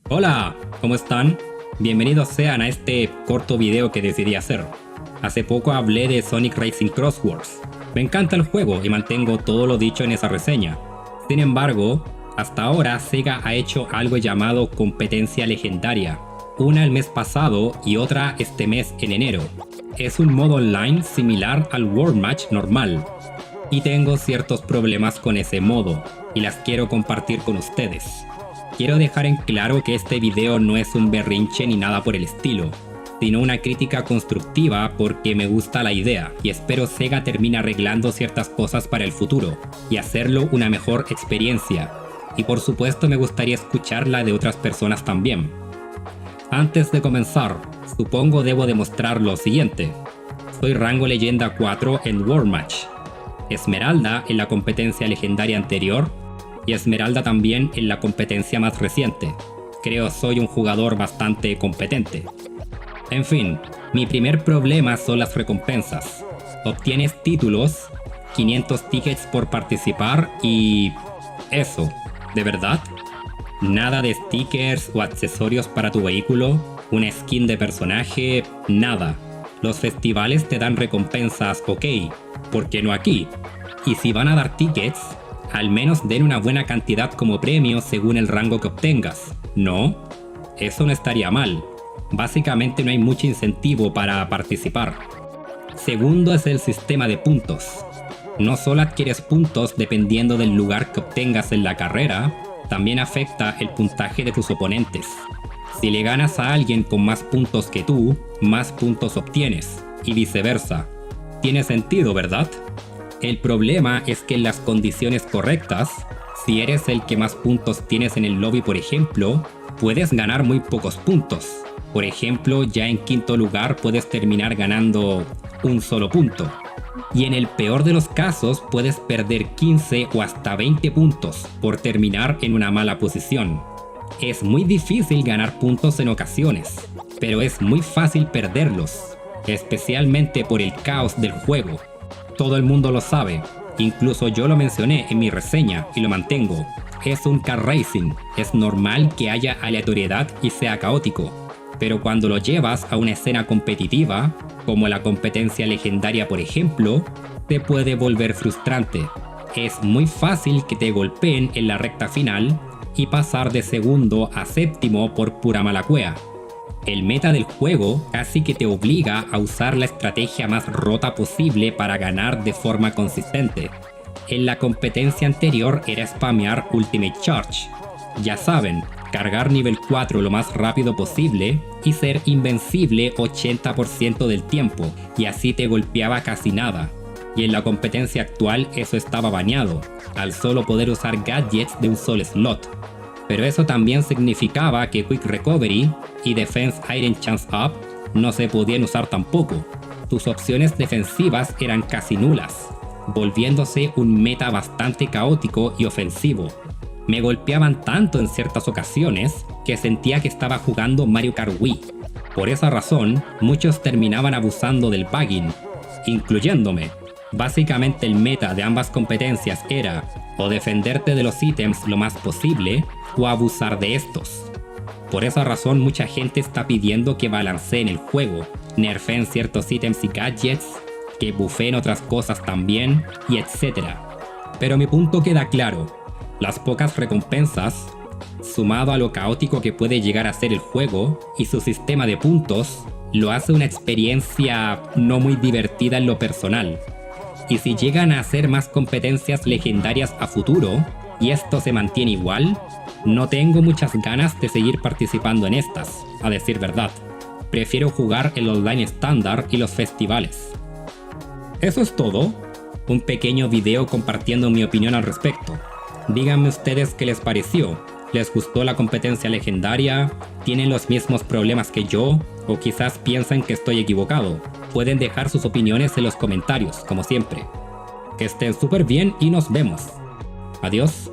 Hola, ¿cómo están? Bienvenidos sean a este corto video que decidí hacer. Hace poco hablé de Sonic Racing Cross Wars. Me encanta el juego y mantengo todo lo dicho en esa reseña. Sin embargo, hasta ahora Sega ha hecho algo llamado competencia legendaria. Una el mes pasado y otra este mes en enero. Es un modo online similar al World Match normal. Y tengo ciertos problemas con ese modo, y las quiero compartir con ustedes. Quiero dejar en claro que este video no es un berrinche ni nada por el estilo, sino una crítica constructiva porque me gusta la idea y espero Sega termine arreglando ciertas cosas para el futuro y hacerlo una mejor experiencia. Y por supuesto me gustaría escuchar la de otras personas también. Antes de comenzar, supongo debo demostrar lo siguiente. Soy rango leyenda 4 en World Match, Esmeralda en la competencia legendaria anterior y Esmeralda también en la competencia más reciente. Creo soy un jugador bastante competente. En fin, mi primer problema son las recompensas. Obtienes títulos, 500 tickets por participar y... eso, ¿de verdad? Nada de stickers o accesorios para tu vehículo, una skin de personaje, nada. Los festivales te dan recompensas, ok, ¿por qué no aquí? Y si van a dar tickets, al menos den una buena cantidad como premio según el rango que obtengas, ¿no? Eso no estaría mal. Básicamente no hay mucho incentivo para participar. Segundo es el sistema de puntos. No solo adquieres puntos dependiendo del lugar que obtengas en la carrera, también afecta el puntaje de tus oponentes. Si le ganas a alguien con más puntos que tú, más puntos obtienes, y viceversa. Tiene sentido, ¿verdad? El problema es que en las condiciones correctas, si eres el que más puntos tienes en el lobby por ejemplo, puedes ganar muy pocos puntos. Por ejemplo, ya en quinto lugar puedes terminar ganando un solo punto. Y en el peor de los casos puedes perder 15 o hasta 20 puntos por terminar en una mala posición. Es muy difícil ganar puntos en ocasiones, pero es muy fácil perderlos, especialmente por el caos del juego. Todo el mundo lo sabe, incluso yo lo mencioné en mi reseña y lo mantengo. Es un car racing, es normal que haya aleatoriedad y sea caótico, pero cuando lo llevas a una escena competitiva, como la competencia legendaria por ejemplo, te puede volver frustrante. Es muy fácil que te golpeen en la recta final y pasar de segundo a séptimo por pura mala cueva. El meta del juego casi que te obliga a usar la estrategia más rota posible para ganar de forma consistente. En la competencia anterior era spamear Ultimate Charge. Ya saben, cargar nivel 4 lo más rápido posible y ser invencible 80% del tiempo, y así te golpeaba casi nada. Y en la competencia actual eso estaba baneado, al solo poder usar gadgets de un solo slot. Pero eso también significaba que Quick Recovery y Defense Iron Chance Up no se podían usar tampoco. Tus opciones defensivas eran casi nulas, volviéndose un meta bastante caótico y ofensivo. Me golpeaban tanto en ciertas ocasiones que sentía que estaba jugando Mario Kart Wii. Por esa razón, muchos terminaban abusando del bugging, incluyéndome. Básicamente el meta de ambas competencias era o defenderte de los ítems lo más posible o abusar de estos. Por esa razón mucha gente está pidiendo que balanceen el juego, nerfeen ciertos ítems y gadgets, que buffeen otras cosas también, y etc. Pero mi punto queda claro, las pocas recompensas, sumado a lo caótico que puede llegar a ser el juego y su sistema de puntos, lo hace una experiencia no muy divertida en lo personal. Y si llegan a hacer más competencias legendarias a futuro, y esto se mantiene igual, no tengo muchas ganas de seguir participando en estas, a decir verdad. Prefiero jugar el online estándar y los festivales. Eso es todo. Un pequeño video compartiendo mi opinión al respecto. Díganme ustedes qué les pareció. ¿Les gustó la competencia legendaria? ¿Tienen los mismos problemas que yo? ¿O quizás piensan que estoy equivocado? Pueden dejar sus opiniones en los comentarios, como siempre. Que estén súper bien y nos vemos. Adiós.